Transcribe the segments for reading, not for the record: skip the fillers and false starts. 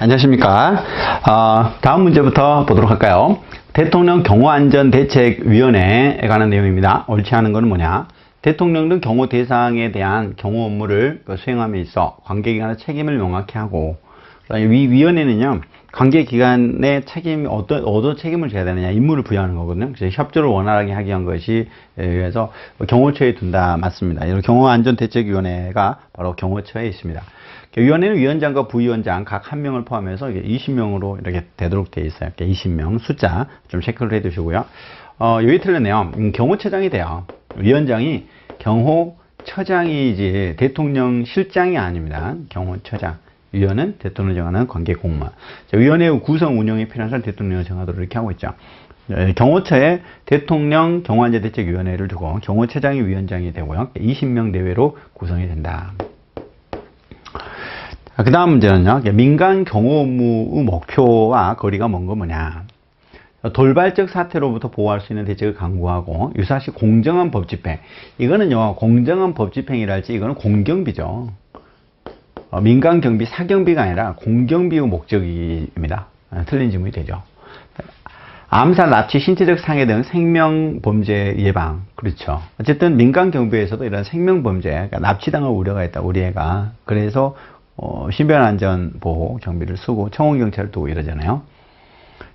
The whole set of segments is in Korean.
안녕하십니까. 다음 문제부터 보도록 할까요? 대통령 경호안전대책위원회에 관한 내용입니다. 옳지 않은 것은 뭐냐? 대통령 등 경호 대상에 대한 경호 업무를 수행함에 있어 관계기관의 책임을 명확히 하고, 이 위원회는요, 관계기관의 책임, 어떤 책임을 져야 되느냐, 임무를 부여하는 거거든요. 그래서 협조를 원활하게 하기 위한 것이, 위해서 경호처에 둔다. 맞습니다. 이런 경호안전대책위원회가 바로 경호처에 있습니다. 위원회는 위원장과 부위원장 각 한 명을 포함해서 20명으로 이렇게 되도록 되어 있어요. 20명 숫자 좀 체크를 해 두시고요. 여기 틀렸네요. 경호처장이 돼요. 위원장이 경호처장이지 대통령 실장이 아닙니다. 경호처장. 위원은 대통령이 정하는 관계 공무원. 위원회의 구성 운영에 필요한 사람 대통령이 정하도록 이렇게 하고 있죠. 경호처에 대통령 경호안전대책위원회를 두고 경호처장이 위원장이 되고요. 20명 내외로 구성이 된다. 그 다음 문제는요, 민간 경호 업무의 목표와 거리가 먼 건 뭐냐? 돌발적 사태로부터 보호할 수 있는 대책을 강구하고, 유사시 공정한 법 집행. 이거는요, 공정한 법 집행이랄지, 이거는 공경비죠. 민간 경비, 사경비가 아니라 공경비의 목적입니다. 틀린 질문이 되죠. 암살, 납치, 신체적 상해 등 생명범죄 예방. 그렇죠. 어쨌든 민간 경비에서도 이런 생명범죄, 그러니까 납치당할 우려가 있다, 우리 애가. 그래서 신변안전보호 경비를 쓰고 청원경찰을 두고 이러잖아요.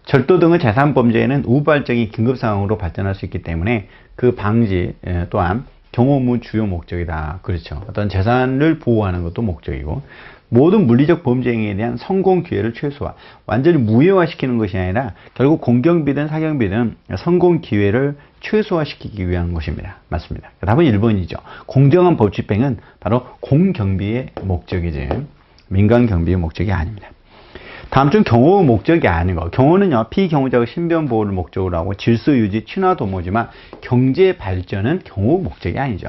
절도 등의 재산범죄에는 우발적인 긴급상황으로 발전할 수 있기 때문에 그 방지 또한 경호무 주요 목적이다. 그렇죠. 어떤 재산을 보호하는 것도 목적이고, 모든 물리적 범죄 행위에 대한 성공 기회를 최소화, 완전히 무효화시키는 것이 아니라 결국 공경비든 사경비든 성공 기회를 최소화시키기 위한 것입니다. 맞습니다. 답은 1번이죠. 공정한 법 집행은 바로 공경비의 목적이지 민간 경비의 목적이 아닙니다. 다음 중 경호의 목적이 아닌 거. 경호는요, 피경호자의 신변 보호를 목적으로 하고 질서 유지, 친화 도모지만 경제 발전은 경호의 목적이 아니죠.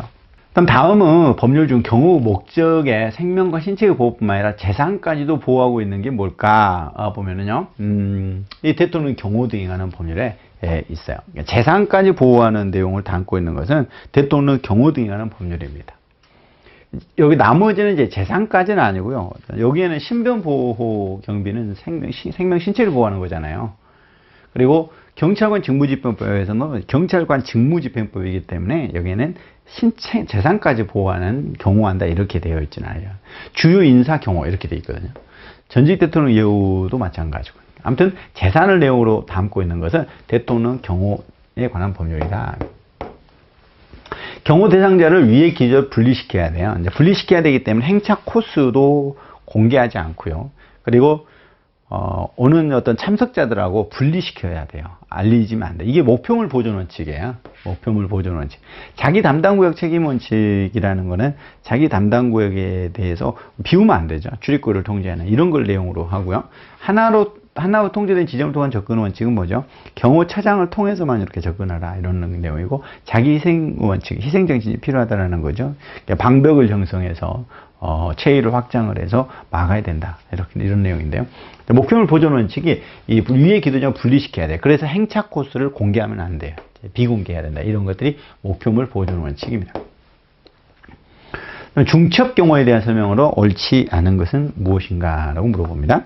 그럼 다음은 법률 중 경호 목적의 생명과 신체의 보호뿐만 아니라 재산까지도 보호하고 있는 게 뭘까 보면은요, 이 대통령 경호 등에 관한 법률에 있어요. 재산까지 보호하는 내용을 담고 있는 것은 대통령 경호 등에 관한 법률입니다. 여기 나머지는 이제 재산까지는 아니고요. 여기에는 신변 보호 경비는 생명 신체를 보호하는 거잖아요. 그리고 경찰관 직무집행법에서는 경찰관 직무집행법이기 때문에 여기에는 신체 재산까지 보호하는 경호한다 이렇게 되어 있지는 않아요. 주요 인사 경호 이렇게 되어 있거든요. 전직 대통령 예우도 마찬가지고. 아무튼 재산을 내용으로 담고 있는 것은 대통령 경호에 관한 법률이다. 경호 대상자를 위의 기준으로 분리시켜야 돼요. 이제 분리시켜야 되기 때문에 행차 코스도 공개하지 않고요. 그리고 오는 어떤 참석자들하고 분리시켜야 돼요. 알리지면 안 돼. 이게 목표물 보존 원칙이에요. 목표물 보존 원칙. 자기 담당 구역 책임 원칙이라는 거는 자기 담당 구역에 대해서 비우면 안 되죠. 출입구를 통제하는 이런 걸 내용으로 하고요. 하나로 통제된 지점을 통한 접근 원칙은 뭐죠? 경호차장을 통해서만 이렇게 접근하라 이런 내용이고, 자기 희생 원칙, 희생 정신이 필요하다라는 거죠. 방벽을 형성해서 체의를 확장을 해서 막아야 된다. 이런 내용인데요. 목표물 보존 원칙이 이 위의 기도점을 분리시켜야 돼요. 그래서 행차 코스를 공개하면 안 돼요. 비공개해야 된다. 이런 것들이 목표물 보존 원칙입니다. 중첩 경호에 대한 설명으로 옳지 않은 것은 무엇인가? 라고 물어봅니다.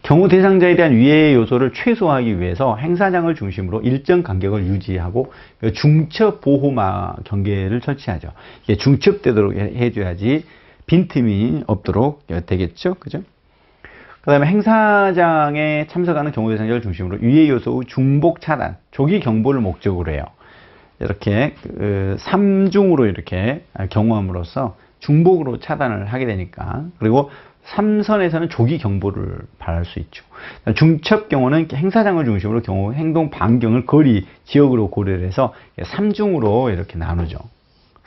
경호 대상자에 대한 위해 요소를 최소화하기 위해서 행사장을 중심으로 일정 간격을 유지하고 중첩 보호마 경계를 설치하죠. 이게 중첩되도록 해줘야지 빈틈이 없도록 되겠죠. 그죠? 그 다음에 행사장에 참석하는 경호 대상자를 중심으로 위해 요소의 중복 차단, 조기 경보를 목적으로 해요. 이렇게 3중으로 이렇게 경호함으로써 중복으로 차단을 하게 되니까. 그리고 3선에서는 조기 경보를 바랄 수 있죠. 중첩 경호는 행사장을 중심으로 경호 행동 반경을 거리 지역으로 고려를 해서 3중으로 이렇게 나누죠.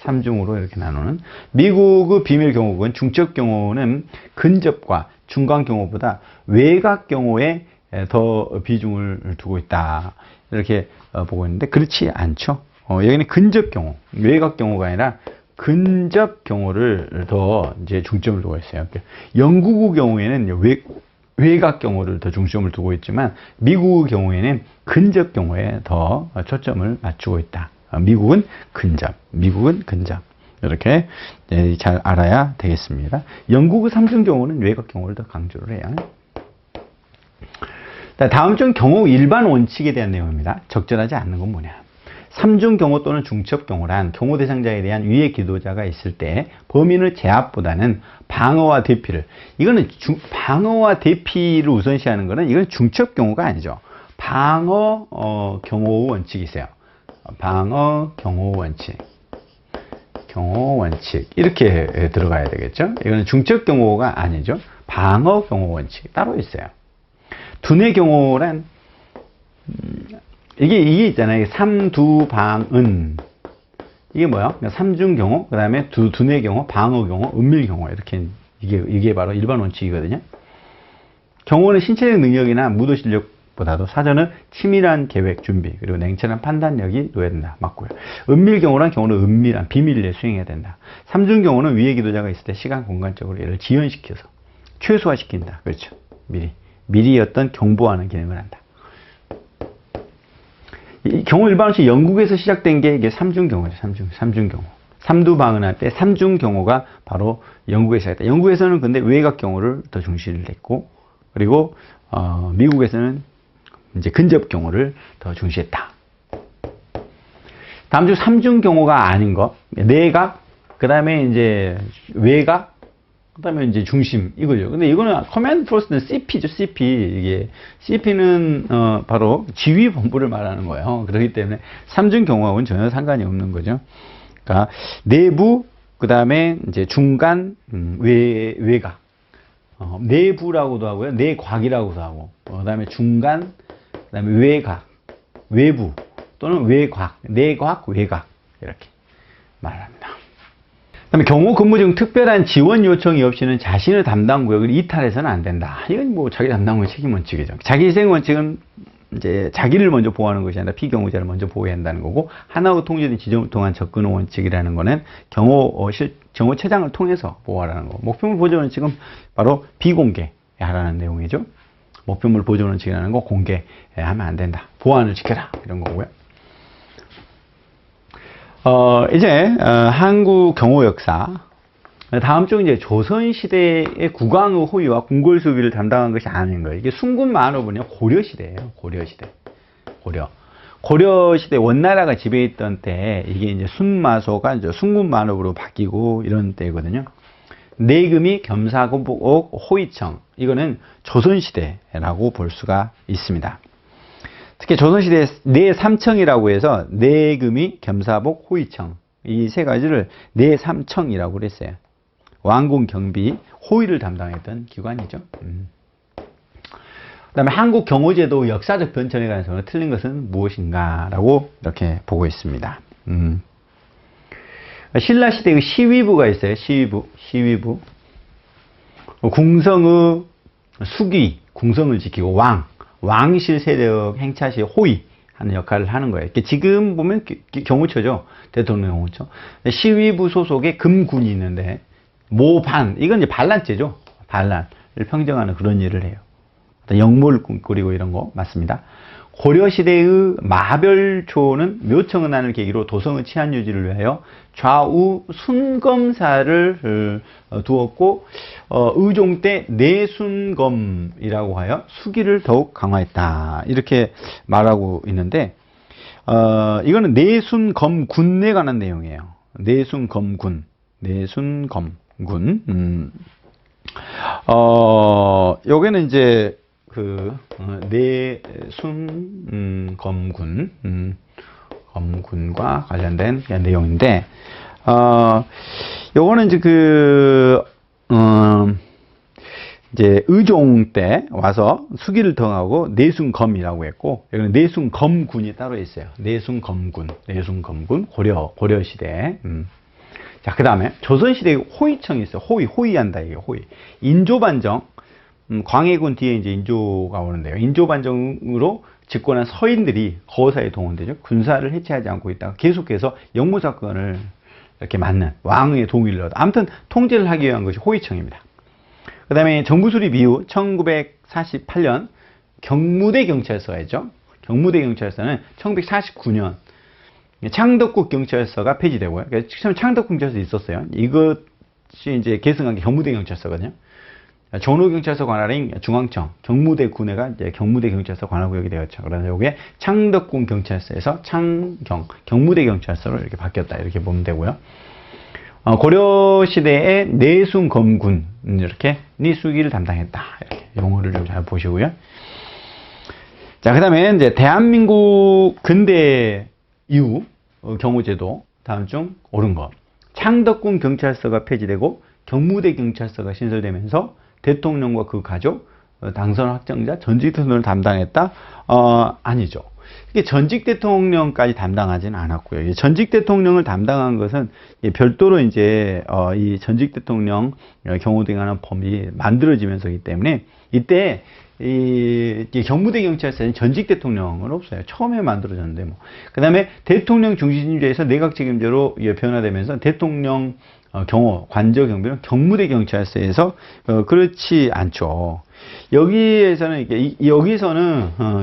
3중으로 이렇게 나누는. 미국의 비밀 경호국은 중첩 경호는 근접과 중간 경호보다 외곽 경호에 더 비중을 두고 있다. 이렇게 보고 있는데 그렇지 않죠. 여기는 근접 경호, 외곽 경호가 아니라 근접 경호를 더 이제 중점을 두고 있어요. 영국의 경우에는 외곽 경호를 더 중점을 두고 있지만 미국의 경우에는 근접 경호에 더 초점을 맞추고 있다. 미국은 근접. 이렇게 잘 알아야 되겠습니다. 영국의 삼중 경호는 외곽 경호를 더 강조를 해요. 다음 중 경호 일반 원칙에 대한 내용입니다. 적절하지 않는 건 뭐냐? 삼중 경호 또는 중첩 경호란 경호 대상자에 대한 위해 기도자가 있을 때 범인의 제압보다는 방어와 대피를, 이거는 방어와 대피를 우선시하는 거는 이건 중첩 경호가 아니죠. 방어 경호 원칙이 있어요. 방어 경호 원칙. 경호 원칙. 이렇게 들어가야 되겠죠. 이거는 중첩 경호가 아니죠. 방어 경호 원칙 따로 있어요. 두뇌 경호란 이게 있잖아요. 삼두방은. 이게 뭐야? 삼중 경호, 그 다음에 두뇌 경호, 방어 경호, 은밀 경호. 이렇게, 이게 바로 일반 원칙이거든요. 경호는 신체적 능력이나 무도 실력보다도 사전은 치밀한 계획, 준비, 그리고 냉철한 판단력이 놓여야 된다. 맞고요. 은밀 경호란 경우는 은밀한, 비밀 내에 수행해야 된다. 삼중 경호는 위해 기도자가 있을 때 시간, 공간적으로 얘를 지연시켜서 최소화시킨다. 그렇죠. 미리 어떤 경보하는 기능을 한다. 이 경호 일반원칙 영국에서 시작된 게 이게 삼중 경호죠. 삼중 경호. 삼두방언할 때 삼중 경호가 바로 영국에서 시작했다. 영국에서는 근데 외곽 경호를 더 중시를 했고, 그리고 미국에서는 이제 근접 경호를 더 중시했다. 다음 중 삼중 경호가 아닌 거, 내각, 그 다음에 이제 외곽, 그 다음에 이제 중심, 이거죠. 근데 이거는 커맨드 포스트는 CP죠, CP. 이게, CP는, 바로 지휘본부를 말하는 거예요. 그렇기 때문에 삼중 경호하고는 전혀 상관이 없는 거죠. 그러니까, 내부, 그 다음에 이제 중간, 외곽. 내부라고도 하고요. 내곽이라고도 하고. 그 다음에 중간, 그 다음에 외곽, 외부, 또는 외곽, 내곽, 외곽. 이렇게 말합니다. 그다음에 경호 근무 중 특별한 지원 요청이 없이는 자신의 담당 구역을 이탈해서는 안 된다. 이건 뭐 자기 담당 구역 책임 원칙이죠. 자기 희생 원칙은 이제 자기를 먼저 보호하는 것이 아니라 피경호자를 먼저 보호해야 한다는 거고, 하나로 통제된 지점을 통한 접근 원칙이라는 거는 경호처장을 통해서 보호하라는 거. 목표물 보존 원칙은 바로 비공개하라는 내용이죠. 목표물 보존 원칙이라는 거 공개하면 안 된다. 보안을 지켜라. 이런 거고요. 이제 한국 경호 역사, 다음 중 이제 조선시대의 국왕의 호위와 궁궐 수비를 담당한 것이 아닌 거예요. 이게 순군 만업은요, 고려시대예요. 고려시대 원나라가 지배했던 때, 이게 이제 순마소가 이제 순군 만업으로 바뀌고 이런 때거든요. 내금이 겸사고복 호위청, 이거는 조선시대라고 볼 수가 있습니다. 특히 조선시대 내삼청이라고 해서 내금이, 겸사복, 호위청, 이 세 가지를 내삼청이라고 그랬어요. 왕궁 경비, 호위를 담당했던 기관이죠. 그 다음에 한국 경호제도 역사적 변천에 관해서 틀린 것은 무엇인가라고 이렇게 보고 있습니다. 신라시대의 시위부가 있어요. 시위부. 궁성의 수기, 궁성을 지키고 왕실 세력 행차 시 호위하는 역할을 하는 거예요. 지금 보면 경호처죠. 대통령 경호처. 시위부 소속의 금군이 있는데, 모반, 이건 이제 반란죄죠. 반란을 평정하는 그런 일을 해요. 역모를 꾸리고 이런 거 맞습니다. 고려시대의 마별초는 묘청은안을 계기로 도성의 치안 유지를 위하여 좌우 순검사를 두었고, 의종 때 내순검이라고 하여 수기를 더욱 강화했다. 이렇게 말하고 있는데, 이거는 내순검군에 관한 내용이에요. 내순검군. 요게는 이제 검군과 관련된 내용인데, 요거는 이제 이제 의종 때 와서 수기를 더하고 내순검이라고 했고, 여기는 내순검군이 따로 있어요. 내순검군, 고려시대. 자, 그 다음에 조선시대에 호위청이 있어요. 호위한다, 이게 호위. 인조반정, 광해군 뒤에 이제 인조가 오는데요. 인조반정으로 집권한 서인들이 거사에 동원되죠. 군사를 해체하지 않고 있다가 계속해서 역모사건을 이렇게 맞는 왕의 동의를 얻어. 아무튼 통제를 하기 위한 것이 호위청입니다. 그 다음에 정부 수립 이후 1948년 경무대 경찰서가 있죠. 경무대 경찰서는 1949년 창덕국 경찰서가 폐지되고요. 처음 창덕국 경찰서 있었어요. 이것이 이제 계승한 게 경무대 경찰서거든요. 전후경찰서 관할인 중앙청, 경무대 군회가 이제 경무대 경찰서 관할구역이 되었죠. 그래서 이게 창덕군 경찰서에서 경무대 경찰서로 이렇게 바뀌었다. 이렇게 보면 되고요. 고려 시대의 내순 검군, 이렇게 니수기를 담당했다. 이렇게 용어를 좀 잘 보시고요. 자, 그 다음에 이제 대한민국 근대 이후 경호제도 다음 중 옳은 것. 창덕군 경찰서가 폐지되고 경무대 경찰서가 신설되면서 대통령과 그 가족, 당선 확정자, 전직 대통령을 담당했다? 아니죠. 이게 전직 대통령까지 담당하지는 않았고요. 전직 대통령을 담당한 것은 별도로 이제 이 전직 대통령 경우 등하는 법이 만들어지면서이기 때문에 이때 이 경무대 경찰서는 전직 대통령은 없어요. 처음에 만들어졌는데 뭐. 그다음에 대통령 중심제에서 내각 책임제로 변화되면서 대통령 경호, 관저 경비는 경무대 경찰서에서 그렇지 않죠. 여기에서는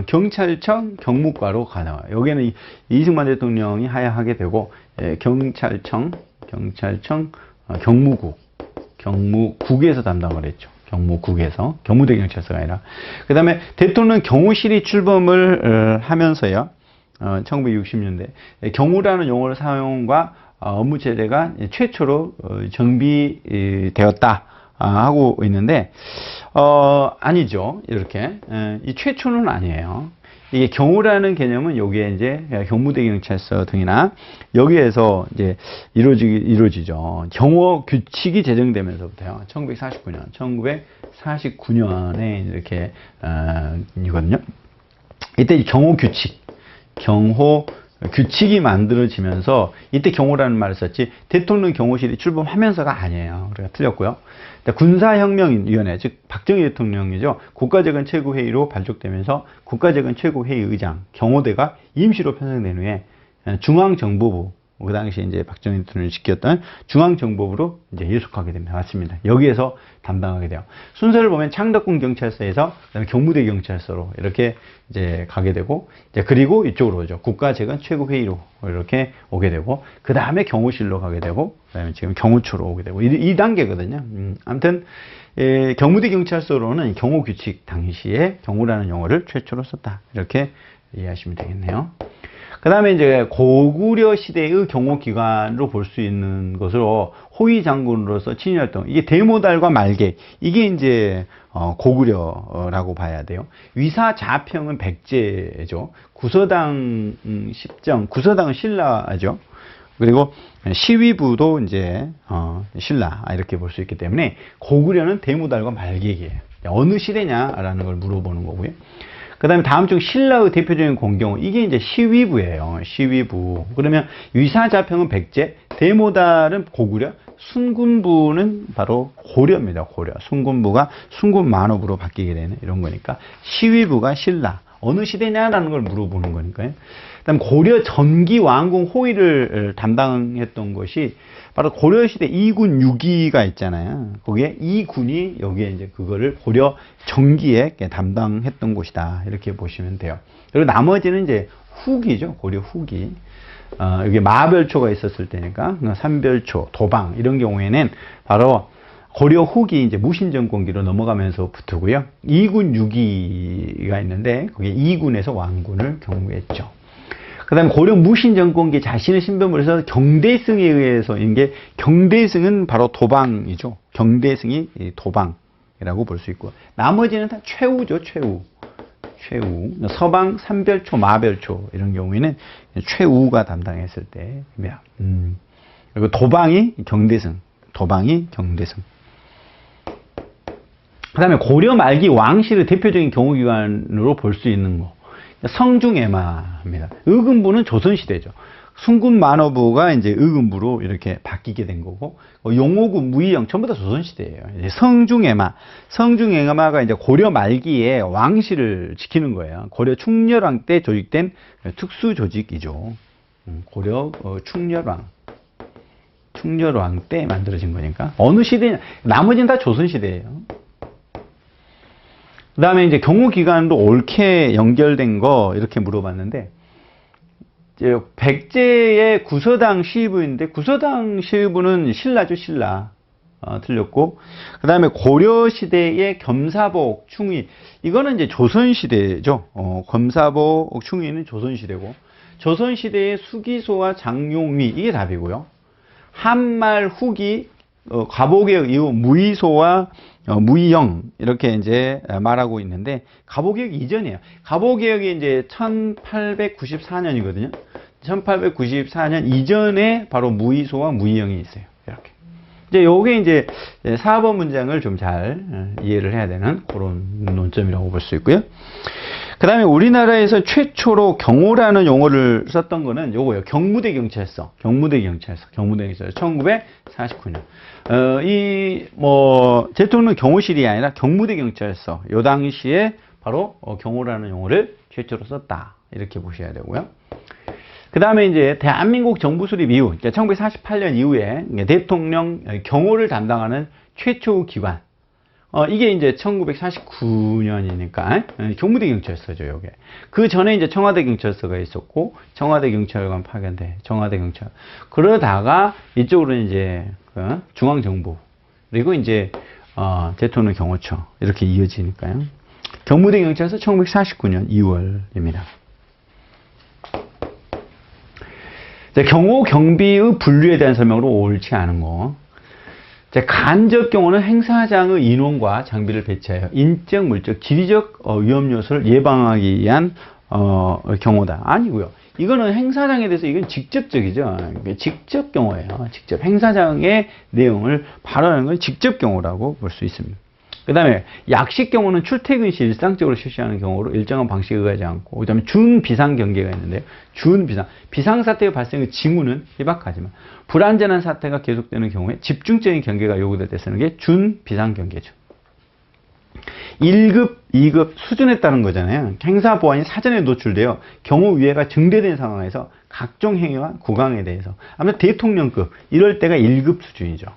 경찰청 경무과로 가나와요. 여기는 이승만 대통령이 하야하게 되고 경찰청 경무국에서 담당을 했죠. 경무국에서 경무대 경찰서가 아니라. 그 다음에 대통령 경호실이 출범을 하면서요. 1960년대 경호라는 용어를 사용과 업무 체제가 최초로 정비되었다 하고 있는데 아니죠. 이렇게 이 최초는 아니에요. 이게 경호라는 개념은 여기에 이제 경무대 경찰서 등이나 여기에서 이제 이루어지죠. 경호 규칙이 제정되면서부터요. 1949년에 이렇게 이거든요. 이때 경호 규칙이 만들어지면서 이때 경호라는 말을 썼지 대통령 경호실이 출범하면서가 아니에요. 그러니까 틀렸고요. 군사혁명위원회, 즉 박정희 대통령이죠. 국가재건 최고회의로 발족되면서 국가재건 최고회의 의장 경호대가 임시로 편성된 후에 중앙정보부, 그 당시 이제 박정희 대통령이 지켰던 중앙정보부로 이제 예속하게 됩니다. 맞습니다. 여기에서 담당하게 돼요. 순서를 보면 창덕군 경찰서에서 그다음에 경무대 경찰서로 이렇게 이제 가게 되고, 이제 그리고 이쪽으로 오죠. 국가재건 최고회의로 이렇게 오게 되고, 그 다음에 경호실로 가게 되고, 그다음에 지금 경호처로 오게 되고, 이 단계거든요. 아무튼 경무대 경찰서로는 경호규칙 당시에 경호라는 용어를 최초로 썼다. 이렇게 이해하시면 되겠네요. 그 다음에 이제 고구려 시대의 경호기관으로 볼 수 있는 것으로 호위 장군으로서 친일활동, 이게 대모달과 말개, 이게 이제 고구려라고 봐야 돼요. 위사 자평은 백제죠. 구서당 십정, 구서당은 신라죠. 그리고 시위부도 이제 신라, 이렇게 볼 수 있기 때문에 고구려는 대모달과 말개기예요. 어느 시대냐라는 걸 물어보는 거고요. 그 다음에 다음 중 신라의 대표적인 공경, 이게 이제 시위부예요. 시위부. 그러면 위사자평은 백제, 대모달은 고구려, 순군부는 바로 고려입니다. 고려. 순군부가 순군만업으로 바뀌게 되는 이런 거니까 시위부가 신라. 어느 시대냐라는 걸 물어보는 거니까요. 그다음 고려 전기 왕궁 호위를 담당했던 것이 바로 고려시대 2군 6기가 있잖아요. 거기에 2군이 여기에 이제 그거를 고려 전기에 담당했던 곳이다. 이렇게 보시면 돼요. 그리고 나머지는 이제 후기죠. 고려 후기. 여기 마별초가 있었을 때니까 삼별초, 도방 이런 경우에는 바로 고려 후기 이제 무신정권기로 넘어가면서 붙고요. 2군 6기가 있는데 거기에 2군에서 왕군을 경무했죠. 그 다음에 고려 무신정권기 자신의 신변을 해서 경대승에 의해서인 게, 경대승은 바로 도방이죠. 경대승이 도방이라고 볼 수 있고, 나머지는 다 최우죠. 최우. 서방, 삼별초, 마별초 이런 경우에는 최우가 담당했을 때입니다. 그리고 도방이 경대승. 그 다음에 고려 말기 왕실의 대표적인 경호기관으로 볼 수 있는 거, 성중애마입니다. 의금부는 조선시대죠. 순군만어부가 이제 의금부로 이렇게 바뀌게 된 거고, 용호구, 무의영 전부 다 조선시대예요. 성중애마가 이제 고려 말기에 왕실을 지키는 거예요. 고려 충렬왕 때 조직된 특수 조직이죠. 고려 충렬왕 때 만들어진 거니까. 어느 시대냐? 나머지는 다 조선시대예요. 그 다음에 이제 경호기관도 옳게 연결된 거 이렇게 물어봤는데, 이제 백제의 구서당 시의부인데 구서당 시의부는 신라죠, 신라. 틀렸고, 그 다음에 고려시대의 겸사복 충의, 이거는 이제 조선시대죠. 겸사복 충의는 조선시대고, 조선시대의 수기소와 장용위, 이게 답이고요. 한말 후기, 가보개혁 이후 무의소와 무의영, 이렇게 이제 말하고 있는데, 가보개혁 이전이에요. 가보개혁이 이제 1894년이거든요. 1894년 이전에 바로 무의소와 무의영이 있어요. 이렇게. 이제 요게 이제 4번 문장을 좀 잘 이해를 해야 되는 그런 논점이라고 볼 수 있고요. 그 다음에 우리나라에서 최초로 경호라는 용어를 썼던 거는 요거예요. 경무대 경찰서. 경무대 경찰서. 경무대 경찰서. 1949년. 대통령 경호실이 아니라 경무대 경찰서. 요 당시에 바로 경호라는 용어를 최초로 썼다. 이렇게 보셔야 되고요. 그 다음에 이제 대한민국 정부 수립 이후, 1948년 이후에 대통령 경호를 담당하는 최초 기관. 이게 이제 1949년이니까 경무대 경찰서죠, 요게. 그 전에 이제 청와대 경찰서가 있었고, 청와대 경찰관 파견대, 청와대 경찰. 그러다가 이쪽으로 이제 중앙정부, 그리고 이제 대통령 경호처 이렇게 이어지니까요. 경무대 경찰서 1949년 2월입니다. 경호 경비의 분류에 대한 설명으로 옳지 않은 거. 간접 경호는 행사장의 인원과 장비를 배치하여 인적, 물적, 지리적 위험 요소를 예방하기 위한 경호다. 아니고요. 이거는 행사장에 대해서 이건 직접적이죠. 직접 경호예요. 직접 행사장의 내용을 발언하는 건 직접 경호라고 볼 수 있습니다. 그 다음에 약식 경호는 출퇴근 시 일상적으로 실시하는 경우로 일정한 방식에 의하지 않고, 그 다음에 준비상 경계가 있는데요. 준비상. 비상사태가 발생의 징후는 희박하지만 불안전한 사태가 계속되는 경우에 집중적인 경계가 요구될 때 쓰는 게 준비상 경계죠. 1급, 2급 수준에 따른 거잖아요. 행사 보안이 사전에 노출되어 경호 위해가 증대된 상황에서 각종 행위와 구강에 대해서. 아무튼 대통령급, 이럴 때가 1급 수준이죠.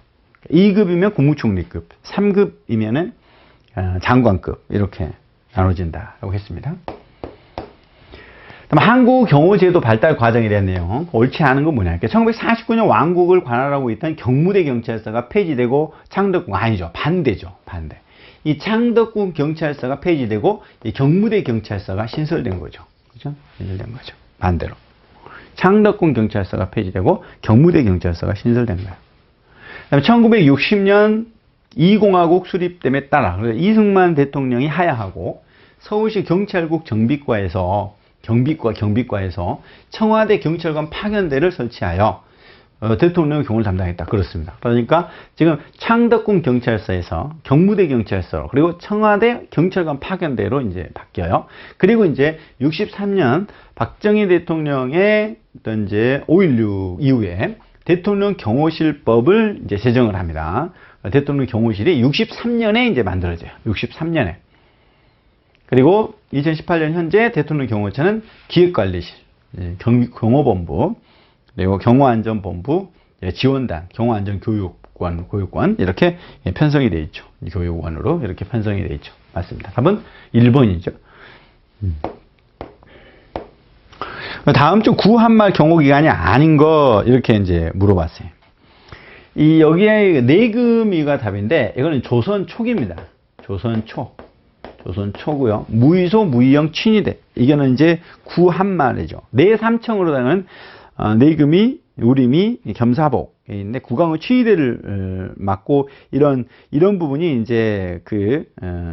2급이면 국무총리급, 3급이면은 장관급, 이렇게 나눠진다라고 했습니다. 그럼 한국 경호제도 발달 과정에 대한 내용, 옳지 않은 건 뭐냐? 1949년 왕국을 관할하고 있던 경무대 경찰서가 폐지되고 창덕궁, 아니죠, 반대죠, 반대. 이 창덕궁 경찰서가 폐지되고 이 경무대 경찰서가 신설된 거죠, 그죠? 신설된 거죠, 반대로. 창덕궁 경찰서가 폐지되고 경무대 경찰서가 신설된 거예요. 1960년 2공화국 수립됨에 따라 이승만 대통령이 하야하고 서울시 경찰국 경비과에서 청와대 경찰관 파견대를 설치하여 대통령 경호를 담당했다. 그렇습니다. 그러니까 지금 창덕궁 경찰서에서 경무대 경찰서 그리고 청와대 경찰관 파견대로 이제 바뀌어요. 그리고 이제 63년 박정희 대통령의 어떤 이제 5.16 이후에 대통령 경호실법을 이제 제정을 합니다. 대통령 경호실이 63년에 이제 만들어져요. 63년에. 그리고 2018년 현재 대통령 경호처는 기획관리실, 경호본부, 그리고 경호안전본부, 지원단, 경호안전교육관 이렇게 편성이 되어 있죠. 교육관으로 이렇게 편성이 되어 있죠. 맞습니다. 답은 1번이죠. 다음 주 구한말 경호기간이 아닌 거 이렇게 이제 물어봤어요. 이 여기에 내금이가 답인데 이거는 조선 초기입니다. 조선 초고요. 무의소, 무의영, 친위대. 이거는 이제 구한말이죠. 내삼청으로 되는 내금이, 우림이, 겸사복인데 구강의 친위대를 맡고 이런 부분이 이제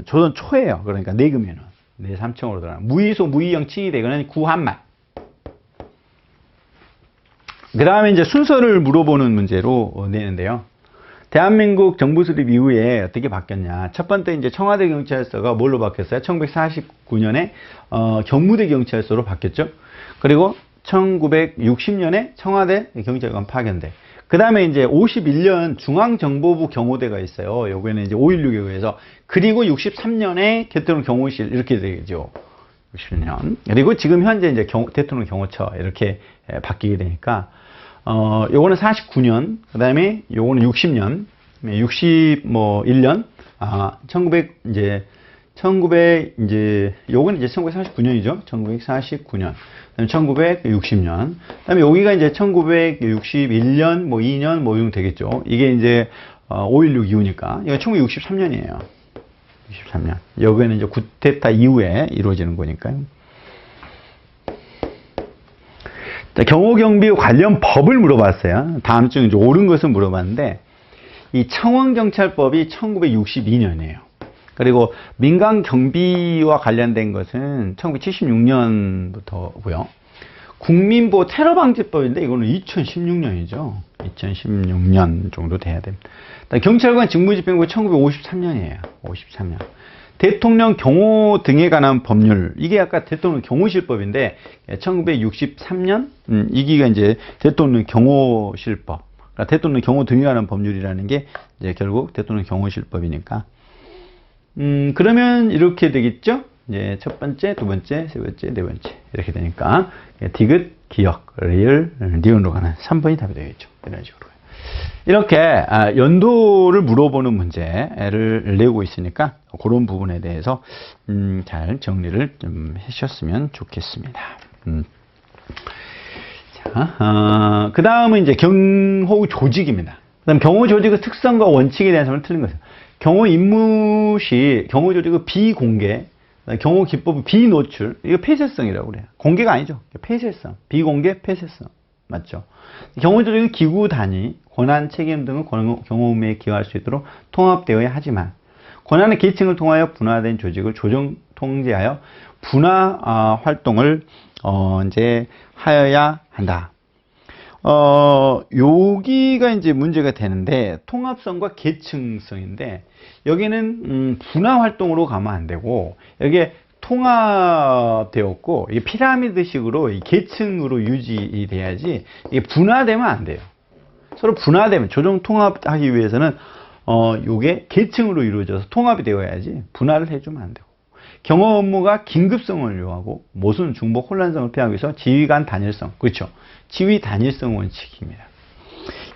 조선 초예요. 그러니까 내금에는 내삼청으로 들어가는 무의소, 무의영, 친위대. 이거는 구한말. 그 다음에 이제 순서를 물어보는 문제로 내는데요. 대한민국 정부 수립 이후에 어떻게 바뀌었냐. 첫 번째 이제 청와대 경찰서가 뭘로 바뀌었어요? 1949년에 경무대 경찰서로 바뀌었죠. 그리고 1960년에 청와대 경찰관 파견대. 그 다음에 이제 51년 중앙정보부 경호대가 있어요. 요거는 이제 5.16에 의해서. 그리고 63년에 대통령 경호실 이렇게 되죠. 60년. 그리고 지금 현재 이제 대통령 경호처 이렇게 바뀌게 되니까 요거는 49년, 그 다음에 요거는 60년, 61년, 1900 이제 이제, 요건 이제 1949년이죠. 1949년. 그다음에 1960년. 그다음에 여기가 이제 1961년, 뭐 2년, 뭐 이런 되겠죠. 이게 이제, 5.16 이후니까. 이거 1963년이에요. 63년. 여기에는 이제 쿠데타 이후에 이루어지는 거니까요. 자, 경호경비 관련 법을 물어봤어요. 다음 중 이제 옳은 것을 물어봤는데, 이 청원경찰법이 1962년이에요. 그리고 민간 경비와 관련된 것은 1976년부터고요. 국민보호 테러방지법인데 이거는 2016년이죠. 2016년 정도 돼야 됩니다. 경찰관 직무집행부 1953년이에요. 53년. 대통령 경호 등에 관한 법률. 이게 아까 대통령 경호실법인데 1963년 이기가 이제 대통령 경호실법. 그러니까 대통령 경호 등에 관한 법률이라는 게 이제 결국 대통령 경호실법이니까. 그러면 이렇게 되겠죠? 이제 첫 번째, 두 번째, 세 번째, 네 번째. 이렇게 되니까, 디귿, 기역, 리을, 니은으로 가는 3번이 답이 되겠죠. 이런 식으로. 이렇게, 연도를 물어보는 문제를 내고 있으니까, 그런 부분에 대해서, 잘 정리를 좀 해주셨으면 좋겠습니다. 자, 그 다음은 이제 경호 조직입니다. 그 다음 경호 조직의 특성과 원칙에 대해서는 틀린 것이죠. 경호 임무 시 경호 조직의 비공개, 경호 기법의 비노출, 이거 폐쇄성이라고 그래요. 공개가 아니죠. 폐쇄성, 비공개, 폐쇄성. 맞죠? 경호 조직의 기구 단위, 권한, 책임 등을 경호 업무에 기여할 수 있도록 통합되어야 하지만, 권한의 계층을 통하여 분화된 조직을 조정 통제하여 분화 활동을 이제 하여야 한다. 여기가 이제 문제가 되는데, 통합성과 계층성인데, 여기는, 분화 활동으로 가면 안 되고, 여기에 통합되었고, 이게 피라미드식으로 계층으로 유지돼야지, 이게 분화되면 안 돼요. 서로 분화되면, 조정 통합하기 위해서는, 요게 계층으로 이루어져서 통합이 되어야지, 분화를 해주면 안 되고. 경호 업무가 긴급성을 요하고, 모순, 중복, 혼란성을 피하기 위해서 지휘 간 단일성. 그렇죠. 지휘 단일성 원칙입니다.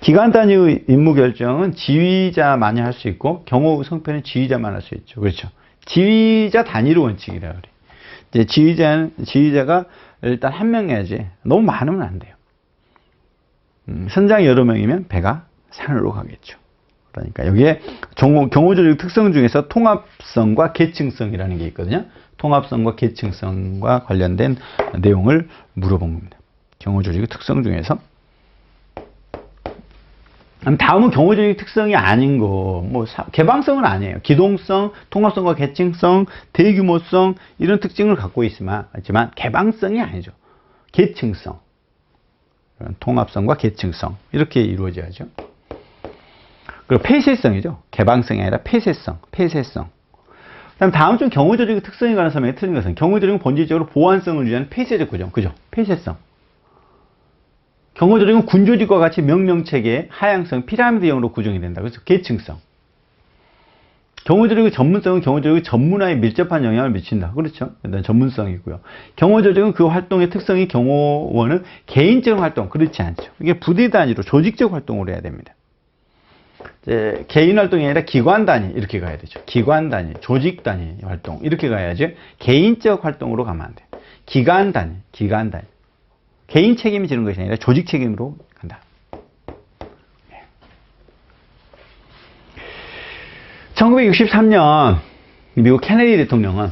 기관 단위 임무 결정은 지휘자만이 할 수 있고, 경호 성패는 지휘자만 할 수 있죠. 그렇죠. 지휘자 단일 원칙이라 그래. 이제 지휘자가 일단 한 명이야지. 너무 많으면 안 돼요. 선장이 여러 명이면 배가 산으로 가겠죠. 그러니까 여기에 경호 조직 특성 중에서 통합성과 계층성이라는 게 있거든요. 통합성과 계층성과 관련된 내용을 물어본 겁니다. 경호 조직의 특성 중에서. 다음은 경호 조직 특성이 아닌 거, 개방성은 아니에요. 기동성, 통합성과 계층성, 대규모성, 이런 특징을 갖고 있지만, 개방성이 아니죠. 계층성. 통합성과 계층성. 이렇게 이루어져야죠. 그리고 폐쇄성이죠. 개방성이 아니라 폐쇄성. 그다음 다음 중 경호 조직의 특성에 관한 설명이 틀린 것은, 경호 조직은 본질적으로 보안성을 유지하는 폐쇄적 구조. 그죠? 폐쇄성. 경호 조직은 군 조직과 같이 명령체계, 하향성, 피라미드형으로 구성이 된다. 그래서 계층성. 경호 조직의 전문성은 경호 조직의 전문화에 밀접한 영향을 미친다. 그렇죠? 일단 전문성이고요. 경호 조직은 그 활동의 특성이 경호원은 개인적 활동, 그렇지 않죠. 이게 부대 단위로 조직적 활동을 해야 됩니다. 이제 개인 활동이 아니라 기관 단위 이렇게 가야 되죠. 기관 단위, 조직 단위 활동 이렇게 가야지. 개인적 활동으로 가면 안 돼. 기관 단위. 개인 책임이 지는 것이 아니라 조직 책임으로 간다. 1963년 미국 케네디 대통령은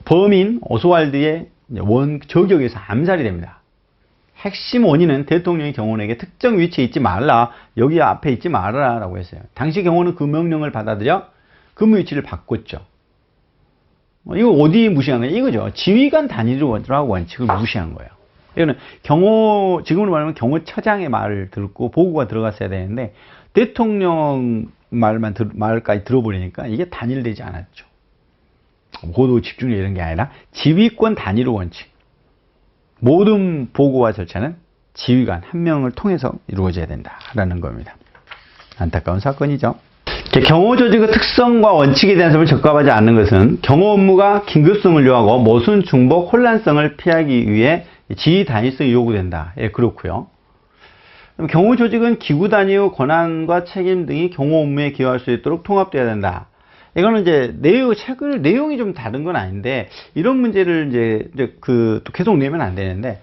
범인 오스왈드의 저격에서 암살이 됩니다. 핵심 원인은 대통령이 경호원에게 특정 위치에 있지 말라, 여기 앞에 있지 말아라 라고 했어요. 당시 경호는 그 명령을 받아들여 근무 위치를 바꿨죠. 이거 어디 무시한 거예요? 이거죠. 지휘관 단위라고 원칙을 무시한 거예요. 이거는 지금으로 말하면 경호처장의 말을 듣고 보고가 들어갔어야 되는데, 대통령 말까지 들어버리니까 이게 단일되지 않았죠. 고도 집중력 이런 게 아니라 지휘권 단위로 원칙. 모든 보고와 절차는 지휘관 한 명을 통해서 이루어져야 된다라는 겁니다. 안타까운 사건이죠. 경호 조직의 특성과 원칙에 대한 점을 적합하지 않는 것은, 경호 업무가 긴급성을 요하고 모순, 중복, 혼란성을 피하기 위해 지휘 단위성이 요구된다. 예, 그렇고요. 경호 조직은 기구 단위의 권한과 책임 등이 경호 업무에 기여할 수 있도록 통합되어야 된다. 이거는 이제 내용이 좀 다른 건 아닌데, 이런 문제를 이제 또 계속 내면 안 되는데,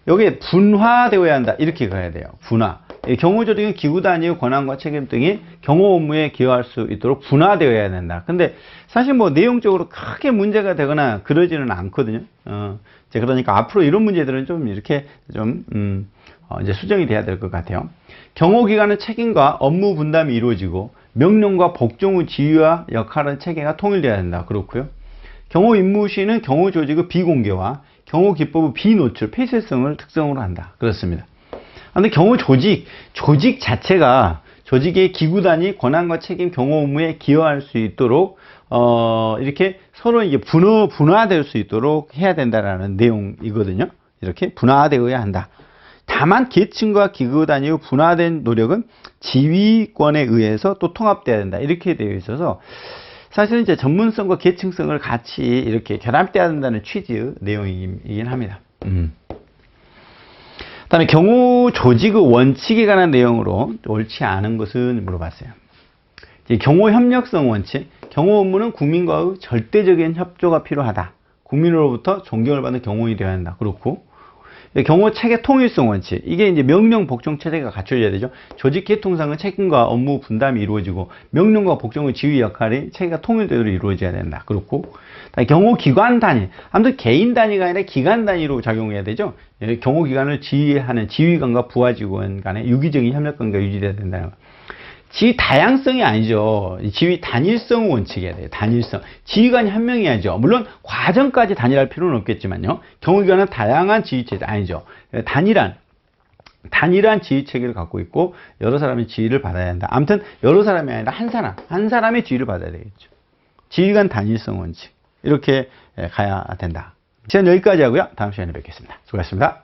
여기에 분화되어야 한다. 이렇게 가야 돼요. 분화. 경호조직은 기구 단위의 권한과 책임 등이 경호 업무에 기여할 수 있도록 분화되어야 된다. 근데 사실 뭐 내용적으로 크게 문제가 되거나 그러지는 않거든요. 그러니까 앞으로 이런 문제들은 좀 이렇게 이제 수정이 돼야 될 것 같아요. 경호기관의 책임과 업무 분담이 이루어지고 명령과 복종 후 지휘와 역할은 체계가 통일되어야 된다. 그렇고요. 경호 임무시는 경호 조직의 비공개와 경호 기법의 비노출, 폐쇄성을 특성으로 한다. 그렇습니다. 그런데 경호 조직 자체가 조직의 기구 단위 권한과 책임 경호 업무에 기여할 수 있도록 이렇게 서로 이게 분화될 수 있도록 해야 된다라는 내용이거든요. 이렇게 분화되어야 한다. 다만 계층과 기구 단위의 분화된 노력은 지휘권에 의해서 또 통합돼야 된다. 이렇게 되어 있어서 사실은 이제 전문성과 계층성을 같이 이렇게 결합돼야 된다는 취지의 내용이긴 합니다. 그다음에 경호 조직의 원칙에 관한 내용으로 옳지 않은 것은 물어봤어요. 경호 협력성 원칙, 경호 업무는 국민과의 절대적인 협조가 필요하다. 국민으로부터 존경을 받는 경호인이 되어야 한다. 그렇고 경호 체계 통일성 원칙, 이게 이제 명령 복종 체제가 갖춰져야 되죠. 조직 계통상의 책임과 업무 분담이 이루어지고 명령과 복종의 지휘 역할이 체계가 통일되도록 이루어져야 된다. 그렇고 경호 기관 단위, 아무튼 개인 단위가 아니라 기관 단위로 작용해야 되죠. 경호 기관을 지휘하는 지휘관과 부하 직원 간의 유기적인 협력 관계가 유지돼야 된다는 거. 지휘 다양성이 아니죠. 지휘 단일성 원칙이어야 돼요. 단일성. 지휘관이 한 명이야죠. 물론 과정까지 단일할 필요는 없겠지만요. 경호기관은 다양한 지휘 체제 아니죠. 단일한 지휘 체계를 갖고 있고 여러 사람이 지휘를 받아야 한다. 아무튼 여러 사람이 아니라 한 사람의 지휘를 받아야 되겠죠. 지휘관 단일성 원칙. 이렇게 가야 된다. 시간 여기까지 하고요. 다음 시간에 뵙겠습니다. 수고하셨습니다.